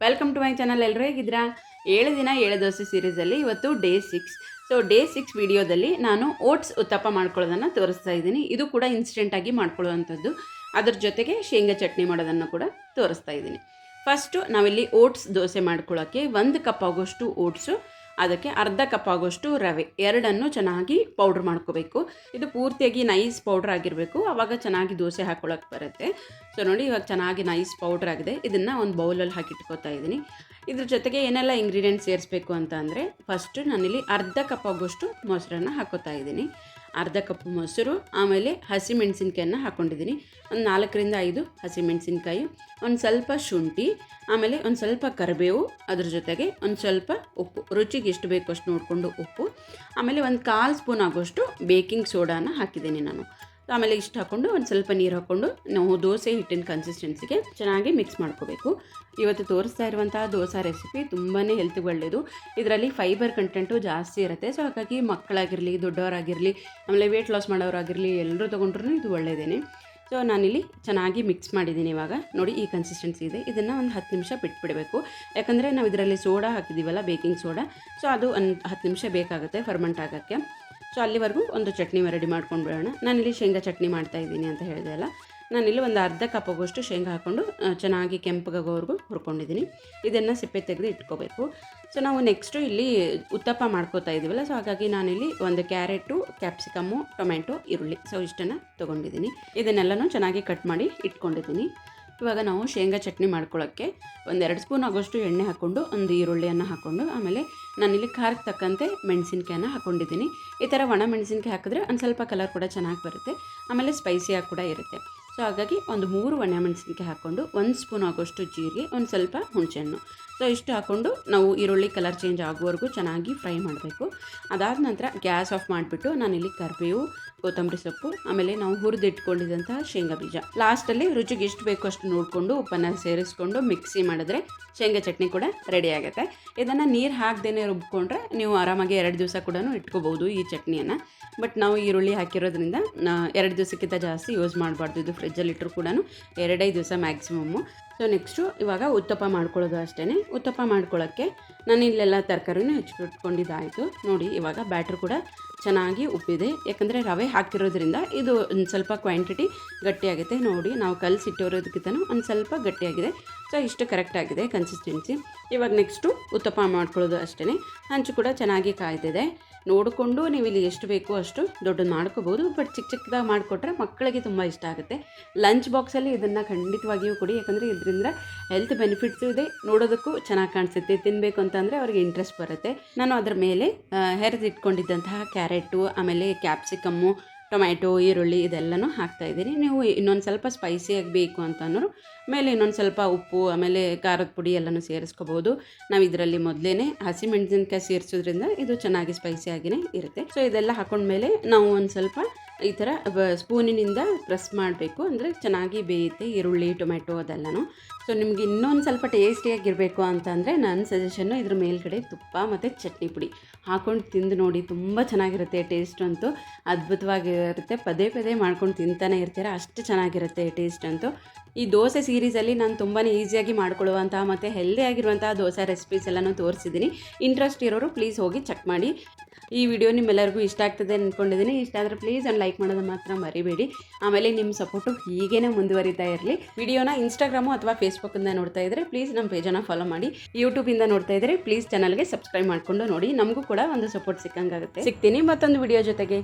Welcome to my channel. ಎಲ್ಲರೂ ಹೇಗಿದ್ದೀರಾ? 7 ದಿನ 7 ದೋಸೆ ಸೀರೀಸಲ್ಲಿ ಇವತ್ತು ಡೇ 6. ಸೊ ಡೇ 6 ವಿಡಿಯೋದಲ್ಲಿ ನಾನು ಓಟ್ಸ್ ಉತ್ತಪ್ಪ ಮಾಡ್ಕೊಳ್ಳೋದನ್ನು ತೋರಿಸ್ತಾ ಇದ್ದೀನಿ. ಇದು ಕೂಡ ಇನ್ಸ್ಟೆಂಟಾಗಿ ಮಾಡ್ಕೊಳ್ಳುವಂಥದ್ದು. ಅದ್ರ ಜೊತೆಗೆ ಶೇಂಗಾ ಚಟ್ನಿ ಮಾಡೋದನ್ನು ಕೂಡ ತೋರಿಸ್ತಾ ಇದ್ದೀನಿ. ಫಸ್ಟು ನಾವಿಲ್ಲಿ ಓಟ್ಸ್ ದೋಸೆ ಮಾಡ್ಕೊಳ್ಳೋಕ್ಕೆ 1 ಕಪ್ ಆಗೋಷ್ಟು ಓಟ್ಸು, ಅದಕ್ಕೆ ಅರ್ಧ ಕಪ್ ಆಗೋಷ್ಟು ರವೆ, ಎರಡನ್ನು ಚೆನ್ನಾಗಿ ಪೌಡ್ರ್ ಮಾಡ್ಕೋಬೇಕು. ಇದು ಪೂರ್ತಿಯಾಗಿ ನೈಸ್ ಪೌಡ್ರ್ ಆಗಿರಬೇಕು, ಆವಾಗ ಚೆನ್ನಾಗಿ ದೋಸೆ ಹಾಕ್ಕೊಳ್ಳೋಕೆ ಬರುತ್ತೆ. ಸೊ ನೋಡಿ, ಇವಾಗ ಚೆನ್ನಾಗಿ ನೈಸ್ ಪೌಡ್ರ್ ಆಗಿದೆ. ಇದನ್ನು ಒಂದು ಬೌಲಲ್ಲಿ ಹಾಕಿಟ್ಕೋತಾ ಇದ್ದೀನಿ. ಇದ್ರ ಜೊತೆಗೆ ಏನೆಲ್ಲ ಇಂಗ್ರೀಡಿಯೆಂಟ್ಸ್ ಸೇರಿಸ್ಬೇಕು ಅಂತ ಅಂದರೆ, ಫಸ್ಟು ನಾನಿಲ್ಲಿ ಅರ್ಧ ಕಪ್ ಆಗೋಷ್ಟು ಮೊಸರನ್ನು ಹಾಕೋತಾ ಇದ್ದೀನಿ. ಅರ್ಧ ಕಪ್ ಮೊಸರು, ಆಮೇಲೆ ಹಸಿಮೆಣಸಿನ್ಕಾಯನ್ನು ಹಾಕ್ಕೊಂಡಿದ್ದೀನಿ. ಒಂದು 4ರಿಂದ 5 ಹಸಿಮೆಣಸಿನ್ಕಾಯಿ, ಒಂದು ಸ್ವಲ್ಪ ಶುಂಠಿ, ಆಮೇಲೆ ಒಂದು ಸ್ವಲ್ಪ ಕರಿಬೇವು, ಅದ್ರ ಜೊತೆಗೆ ಒಂದು ಸ್ವಲ್ಪ ಉಪ್ಪು, ರುಚಿಗೆ ಎಷ್ಟು ಬೇಕು ಅಷ್ಟು ನೋಡಿಕೊಂಡು ಉಪ್ಪು, ಆಮೇಲೆ ಒಂದು 1/4 ಸ್ಪೂನ್ ಆಗೋಷ್ಟು ಬೇಕಿಂಗ್ ಸೋಡಾನ ಹಾಕಿದ್ದೀನಿ ನಾನು. ಆಮೇಲೆ ಇಷ್ಟು ಹಾಕ್ಕೊಂಡು ಒಂದು ಸ್ವಲ್ಪ ನೀರು ಹಾಕ್ಕೊಂಡು ನಾವು ದೋಸೆ ಹಿಟ್ಟಿನ ಕನ್ಸಿಸ್ಟೆನ್ಸಿಗೆ ಚೆನ್ನಾಗಿ ಮಿಕ್ಸ್ ಮಾಡ್ಕೋಬೇಕು. ಇವತ್ತು ತೋರಿಸ್ತಾ ಇರುವಂತಹ ದೋಸೆ ರೆಸಿಪಿ ತುಂಬಾ ಹೆಲ್ತ್ಗೆ ಒಳ್ಳೆಯದು. ಇದರಲ್ಲಿ ಫೈಬರ್ ಕಂಟೆಂಟು ಜಾಸ್ತಿ ಇರುತ್ತೆ. ಸೊ ಹಾಗಾಗಿ ಮಕ್ಕಳಾಗಿರಲಿ, ದೊಡ್ಡವರಾಗಿರಲಿ, ಆಮೇಲೆ ವೆಯ್ಟ್ ಲಾಸ್ ಮಾಡೋರಾಗಿರಲಿ, ಎಲ್ಲರೂ ತೊಗೊಂಡ್ರೂ ಇದು ಒಳ್ಳೆಯದೇ. ಸೊ ನಾನಿಲ್ಲಿ ಚೆನ್ನಾಗಿ ಮಿಕ್ಸ್ ಮಾಡಿದ್ದೀನಿ. ಇವಾಗ ನೋಡಿ ಈ ಕನ್ಸಿಸ್ಟೆನ್ಸಿ ಇದೆ. ಇದನ್ನು ಒಂದು 10 ನಿಮಿಷ ಬಿಟ್ಬಿಡಬೇಕು. ಯಾಕಂದರೆ ನಾವು ಇದರಲ್ಲಿ ಸೋಡಾ ಹಾಕಿದ್ದೀವಲ್ಲ, ಬೇಕಿಂಗ್ ಸೋಡಾ, ಸೊ ಅದು ಒಂದು 10 ನಿಮಿಷ ಬೇಕಾಗುತ್ತೆ ಫರ್ಮೆಂಟ್ ಆಗೋಕ್ಕೆ. ಸೊ ಅಲ್ಲಿವರೆಗೂ ಒಂದು ಚಟ್ನಿ ರೆಡಿ ಮಾಡ್ಕೊಂಡು ಬಿಡೋಣ. ನಾನಿಲ್ಲಿ ಶೇಂಗಾ ಚಟ್ನಿ ಮಾಡ್ತಾಯಿದ್ದೀನಿ ಅಂತ ಹೇಳಿದೆ ಅಲ್ಲ, ನಾನಿಲ್ಲಿ ಒಂದು ಅರ್ಧ ಕಪ್ ಆಗೋಷ್ಟು ಶೇಂಗಾ ಹಾಕ್ಕೊಂಡು ಚೆನ್ನಾಗಿ ಕೆಂಪಗಾಗೋವರೆಗೂ ಹುರ್ಕೊಂಡಿದ್ದೀನಿ. ಇದನ್ನು ಸಿಪ್ಪೆ ತೆಗೆದು ಇಟ್ಕೋಬೇಕು. ಸೊ ನಾವು ನೆಕ್ಸ್ಟು ಇಲ್ಲಿ ಉತ್ತಪ್ಪ ಮಾಡ್ಕೋತಾ ಇದ್ದೀವಲ್ಲ, ಸೊ ಹಾಗಾಗಿ ನಾನಿಲ್ಲಿ ಒಂದು ಕ್ಯಾರೆಟು, ಕ್ಯಾಪ್ಸಿಕಮ್ಮು, ಟೊಮೆಟೊ, ಈರುಳ್ಳಿ, ಸೊ ಇಷ್ಟನ್ನು ತೊಗೊಂಡಿದ್ದೀನಿ. ಇದನ್ನೆಲ್ಲನೂ ಚೆನ್ನಾಗಿ ಕಟ್ ಮಾಡಿ ಇಟ್ಕೊಂಡಿದ್ದೀನಿ. ಇವಾಗ ನಾವು ಶೇಂಗಾ ಚಟ್ನಿ ಮಾಡ್ಕೊಳ್ಳೋಕ್ಕೆ ಒಂದು 2 ಸ್ಪೂನ್ ಆಗೋಷ್ಟು ಎಣ್ಣೆ ಹಾಕ್ಕೊಂಡು ಒಂದು ಈರುಳ್ಳಿಯನ್ನು ಹಾಕ್ಕೊಂಡು, ಆಮೇಲೆ ನಾನಿಲ್ಲಿ ಖಾರಕ್ಕೆ ತಕ್ಕಂತೆ ಮೆಣಸಿನ್ಕಾಯನ್ನು ಹಾಕ್ಕೊಂಡಿದ್ದೀನಿ. ಈ ಥರ ಒಣ ಮೆಣಸಿನ್ಕಾಯಿ ಹಾಕಿದ್ರೆ ಒಂದು ಸ್ವಲ್ಪ ಕಲರ್ ಕೂಡ ಚೆನ್ನಾಗಿ ಬರುತ್ತೆ, ಆಮೇಲೆ ಸ್ಪೈಸಿಯಾಗಿ ಕೂಡ ಇರುತ್ತೆ. ಸೊ ಹಾಗಾಗಿ ಒಂದು 3 ಒಣ ಮೆಣಸಿನ್ಕಾಯಿ ಹಾಕ್ಕೊಂಡು, 1 ಸ್ಪೂನ್ ಆಗೋಷ್ಟು ಜೀರಿಗೆ, ಒಂದು ಸ್ವಲ್ಪ ಹುಣಸೆಹಣ್ಣು, ಸೊ ಇಷ್ಟು ಹಾಕ್ಕೊಂಡು ನಾವು ಈರುಳ್ಳಿ ಕಲರ್ ಚೇಂಜ್ ಆಗುವವರೆಗೂ ಚೆನ್ನಾಗಿ ಫ್ರೈ ಮಾಡಬೇಕು. ಅದಾದ ನಂತರ ಗ್ಯಾಸ್ ಆಫ್ ಮಾಡಿಬಿಟ್ಟು ನಾನಿಲ್ಲಿ ಕರಿಬೇವು, ಕೊತ್ತಂಬರಿ ಸೊಪ್ಪು, ಆಮೇಲೆ ನಾವು ಹುರಿದಿಟ್ಕೊಂಡಿದ್ದಂತಹ ಶೇಂಗಾ ಬೀಜ, ಲಾಸ್ಟಲ್ಲಿ ರುಚಿಗೆ ಎಷ್ಟು ಬೇಕೋ ಅಷ್ಟು ನೋಡಿಕೊಂಡು ಉಪ್ಪನ್ನು ಸೇರಿಸ್ಕೊಂಡು ಮಿಕ್ಸಿ ಮಾಡಿದ್ರೆ ಶೇಂಗಾ ಚಟ್ನಿ ಕೂಡ ರೆಡಿ ಆಗುತ್ತೆ. ಇದನ್ನು ನೀರು ಹಾಕ್ದೇ ರುಬ್ಕೊಂಡ್ರೆ ನೀವು ಆರಾಮಾಗಿ 2 ದಿವಸ ಕೂಡ ಇಟ್ಕೋಬೋದು ಈ ಚಟ್ನಿಯನ್ನು. ಬಟ್ ನಾವು ಈರುಳ್ಳಿ ಹಾಕಿರೋದ್ರಿಂದ 2 ದಿವಸಕ್ಕಿಂತ ಜಾಸ್ತಿ ಯೂಸ್ ಮಾಡಬಾರ್ದು. ಇದು ಫ್ರಿಜ್ಜಲ್ಲಿ ಇಟ್ಟರು ಕೂಡ 2 ದಿವಸ ಮ್ಯಾಕ್ಸಿಮಮ್ಮು. ಸೊ ನೆಕ್ಸ್ಟು ಇವಾಗ ಉತ್ತಪ್ಪ ಮಾಡ್ಕೊಳ್ಳೋದು ಅಷ್ಟೇ. ಉತ್ತಪ್ಪ ಮಾಡ್ಕೊಳ್ಳೋಕ್ಕೆ ನಾನು ಇಲ್ಲೆಲ್ಲ ತರಕಾರಿನೂ ಹೆಚ್ಚಿಟ್ಕೊಂಡಿದ್ದಾಯಿತು. ನೋಡಿ ಇವಾಗ ಬ್ಯಾಟ್ರ್ ಕೂಡ ಚೆನ್ನಾಗಿ ಉಪ್ಪಿದೆ, ಯಾಕಂದರೆ ರವೆ ಹಾಕಿರೋದ್ರಿಂದ ಇದು ಒಂದು ಸ್ವಲ್ಪ ಕ್ವಾಂಟಿಟಿ ಗಟ್ಟಿಯಾಗುತ್ತೆ. ನೋಡಿ ನಾವು ಕಲಸಿಟ್ಟಿರೋದಕ್ಕಿಂತ ಒಂದು ಸ್ವಲ್ಪ ಗಟ್ಟಿಯಾಗಿದೆ. ಸೊ ಇಷ್ಟು ಕರೆಕ್ಟಾಗಿದೆ ಕನ್ಸಿಸ್ಟೆನ್ಸಿ. ಇವಾಗ ನೆಕ್ಸ್ಟು ಉತ್ತಪ್ಪ ಮಾಡ್ಕೊಳ್ಳೋದು ಅಷ್ಟೇ. ಹಂಚು ಕೂಡ ಚೆನ್ನಾಗಿ ಕಾಯ್ತಿದೆ. ನೋಡಿಕೊಂಡು ನೀವು ಇಲ್ಲಿ ಎಷ್ಟು ಬೇಕೋ ಅಷ್ಟು ದೊಡ್ಡದು ಮಾಡ್ಕೋಬೋದು. ಬಟ್ ಚಿಕ್ಕ ಚಿಕ್ಕದಾಗಿ ಮಾಡಿಕೊಟ್ರೆ ಮಕ್ಕಳಿಗೆ ತುಂಬ ಇಷ್ಟ ಆಗುತ್ತೆ. ಲಂಚ್ ಬಾಕ್ಸಲ್ಲಿ ಇದನ್ನು ಖಂಡಿತವಾಗಿಯೂ ಕೊಡಿ, ಯಾಕಂದರೆ ಇದರಿಂದ ಹೆಲ್ತ್ ಬೆನಿಫಿಟ್ಸು ಇದೆ, ನೋಡೋದಕ್ಕೂ ಚೆನ್ನಾಗಿ ಕಾಣಿಸುತ್ತೆ. ತಿನ್ನಬೇಕು ಅಂತಂದರೆ ಅವ್ರಿಗೆ ಇಂಟ್ರೆಸ್ಟ್ ಬರುತ್ತೆ. ನಾನು ಅದರ ಮೇಲೆ ಹೆರೆದಿಟ್ಕೊಂಡಿದ್ದಂತಹ ಕ್ಯಾರೆಟು, ಆಮೇಲೆ ಕ್ಯಾಪ್ಸಿಕಮ್ಮು, ಟೊಮ್ಯಾಟೊ, ಈರುಳ್ಳಿ ಇದೆಲ್ಲನೂ ಹಾಕ್ತಾಯಿದ್ದೀನಿ. ನೀವು ಇನ್ನೊಂದು ಸ್ವಲ್ಪ ಸ್ಪೈಸಿಯಾಗಿ ಬೇಕು ಅಂತ ಅನ್ನೋರು ಮೇಲೆ ಇನ್ನೊಂದು ಸ್ವಲ್ಪ ಉಪ್ಪು, ಆಮೇಲೆ ಖಾರದ ಪುಡಿ ಎಲ್ಲನೂ ಸೇರಿಸ್ಕೋಬೋದು. ನಾವು ಇದರಲ್ಲಿ ಮೊದಲೇ ಹಸಿಮೆಣಸಿನ್ಕಾಯಿ ಸೇರಿಸೋದ್ರಿಂದ ಇದು ಚೆನ್ನಾಗಿ ಸ್ಪೈಸಿಯಾಗಿಯೇ ಇರುತ್ತೆ. ಸೊ ಇದೆಲ್ಲ ಹಾಕೊಂಡ್ಮೇಲೆ ನಾವು ಒಂದು ಸ್ವಲ್ಪ ಈ ಥರ ಸ್ಪೂನಿನಿಂದ ಪ್ರೆಸ್ ಮಾಡಬೇಕು, ಅಂದರೆ ಚೆನ್ನಾಗಿ ಬೇಯುತ್ತೆ ಈರುಳ್ಳಿ, ಟೊಮೆಟೊ ಅದೆಲ್ಲನೂ. ಸೊ ನಿಮಗೆ ಇನ್ನೊಂದು ಸ್ವಲ್ಪ ಟೇಸ್ಟಿಯಾಗಿರಬೇಕು ಅಂತಂದರೆ ನನ್ನ ಸಜೆಷನ್ನು ಇದ್ರ ಮೇಲ್ಗಡೆ ತುಪ್ಪ ಮತ್ತು ಚಟ್ನಿ ಪುಡಿ ಹಾಕ್ಕೊಂಡು ತಿಂದು ನೋಡಿ, ತುಂಬ ಚೆನ್ನಾಗಿರುತ್ತೆ. ಟೇಸ್ಟ್ ಅಂತೂ ಅದ್ಭುತವಾಗಿರುತ್ತೆ. ಪದೇ ಪದೇ ಮಾಡ್ಕೊಂಡು ತಿಂತಾನೆ ಇರ್ತೀರ, ಅಷ್ಟು ಚೆನ್ನಾಗಿರುತ್ತೆ ಟೇಸ್ಟ್ ಅಂತೂ. ಈ ದೋಸೆ ಸೀರೀಸಲ್ಲಿ ನಾನು ತುಂಬಾ ಈಸಿಯಾಗಿ ಮಾಡ್ಕೊಳ್ಳುವಂತಹ ಮತ್ತು ಹೆಲ್ದಿಯಾಗಿರುವಂತಹ ದೋಸೆ ರೆಸಿಪೀಸ್ ಎಲ್ಲನೂ ತೋರಿಸಿದ್ದೀನಿ. ಇಂಟ್ರೆಸ್ಟ್ ಇರೋರು ಪ್ಲೀಸ್ ಹೋಗಿ ಚೆಕ್ ಮಾಡಿ. ಈ ವಿಡಿಯೋ ನಿಮ್ಮೆಲ್ಲರಿಗೂ ಇಷ್ಟ ಆಗ್ತದೆ ಅಂದ್ಕೊಂಡಿದ್ದೀನಿ. ಇಷ್ಟ ಆದರೆ ಪ್ಲೀಸ್ ಒಂದು ಲೈಕ್ ಮಾಡೋದು ಮಾತ್ರ ಮರಿಬೇಡಿ. ಆಮೇಲೆ ನಿಮ್ಮ ಸಪೋರ್ಟು ಹೀಗೇ ಮುಂದುವರಿತಾ ಇರಲಿ. ವಿಡಿಯೋನ ಇನ್ಸ್ಟಾಗ್ರಾಮು ಅಥವಾ ಫೇಸ್ಬುಕ್ಕಿಂದ ನೋಡ್ತಾ ಇದ್ದರೆ ಪ್ಲೀಸ್ ನಮ್ಮ ಪೇಜನ್ನು ಫಾಲೋ ಮಾಡಿ. ಯೂಟ್ಯೂಬಿಂದ ನೋಡ್ತಾ ಇದ್ದರೆ ಪ್ಲೀಸ್ ಚಾನಲ್ಗೆ ಸಬ್ಸ್ಕ್ರೈಬ್ ಮಾಡಿಕೊಂಡು ನೋಡಿ, ನಮಗೂ ಕೂಡ ಒಂದು ಸಪೋರ್ಟ್ ಸಿಕ್ಕಂಗಾಗುತ್ತೆ. ಸಿಗ್ತೀನಿ ಮತ್ತೊಂದು ವಿಡಿಯೋ ಜೊತೆಗೆ.